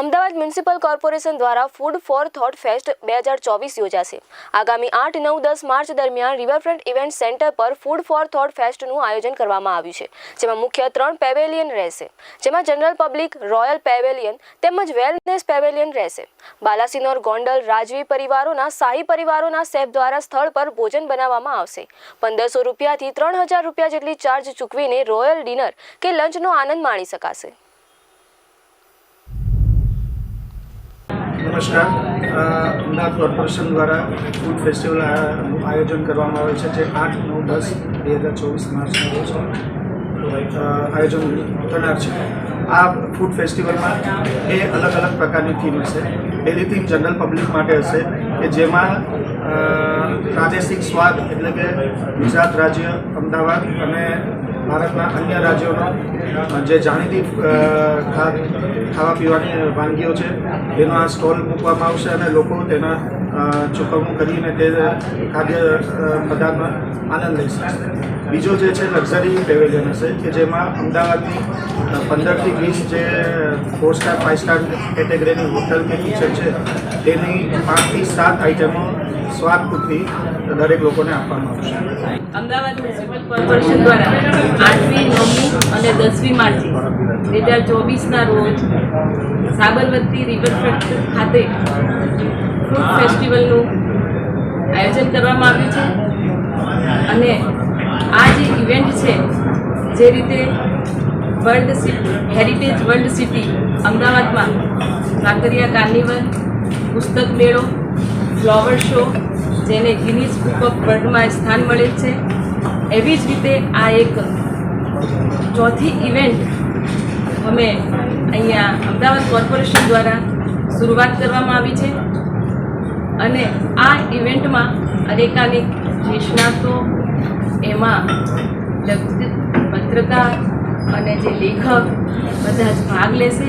Ahmedabad municipal corporation દ્વારા food for thought fest 2024 યોજાશે। આગામી 8, 9, 10 માર્ચ દરમિયાન રિવરફ્રન્ટ ઇવેન્ટ સેન્ટર પર ફૂડ ફોર થોટ ફેસ્ટનું આયોજન કરવામાં આવ્યું છે, જેમાં મુખ્ય 3 પેવેલિયન રહેશે, જેમાં જનરલ પબ્લિક, રોયલ પેવેલિયન તેમજ વેલનેસ પેવેલિયન રહેશે। બાલાસિનોર, ગોંડલ, રાજવી પરિવારોના શાહી પરિવારોના શેફ દ્વારા સ્થળ પર ભોજન બનાવવામાં આવશે। 1500 રૂપિયાથી 3000 રૂપિયા જેટલી ચાર્જ ચૂકવીને રોયલ ડિનર કે લંચનો આનંદ માણી શકાશે। નમસ્કાર, અમદાવાદ કોર્પોરેશન દ્વારા ફૂડ ફેસ્ટિવલ આયોજન કરવામાં આવે છે, જે 8, 9, 10, 2024 માર્ચના રોજ આયોજન થનાર છે। આ ફૂડ ફેસ્ટિવલમાં અલગ અલગ પ્રકારની થીમ હશે। પહેલી થીમ જનરલ પબ્લિક માટે હશે, કે જેમાં પ્રાદેશિક સ્વાદ એટલે કે ગુજરાત રાજ્ય, અમદાવાદ અને ભારતના અન્ય રાજ્યોનો જે જાણીતી ખાવા પીવાની વાનગીઓ છે તેનો આ સ્ટોલ મૂકવામાં આવશે અને લોકો તેના ચૂકવણું કરીને તે ખાદ્ય પદાર્થનો આનંદ લઈ શકશે। બીજો જે છે લક્ઝરી પેવેલિયન હશે, કે જેમાં અમદાવાદની 15 થી 20 જે 4 સ્ટાર 5 સ્ટાર કેટેગરીની હોટલ કે કિચન છે તેની 5 થી 7 આઇટમો સ્વાદ પૂરતી દરેક લોકોને આપવામાં આવશે। અમદાવાદ મ્યુનિસિપલ કોર્પોરેશન દ્વારા 8મી, 9મી અને 10મી માર્ચ 2024ના રોજ સાબરમતી રિવરફ્રન્ટ ખાતે ફૂડ ફેસ્ટિવલનું આયોજન કરવામાં આવ્યું છે અને આ જે ઇવેન્ટ છે, જે રીતે હેરિટેજ વર્લ્ડ સિટી અમદાવાદમાં કાંકરિયા કાર્નિવલ, પુસ્તક મેળો, ફ્લાવર શો, જેને ગિનીઝ બુક ઓફ વર્લ્ડમાં સ્થાન મળે છે, એવી જ રીતે આ એક ચોથી ઇવેન્ટ અમે અહીંયા અમદાવાદ કોર્પોરેશન દ્વારા શરૂઆત કરવામાં આવી છે અને આ ઇવેન્ટમાં અનેકાનેક નિષ્ણાતો, એમાં પત્રકાર અને જે લેખક બધા જ ભાગ લેશે।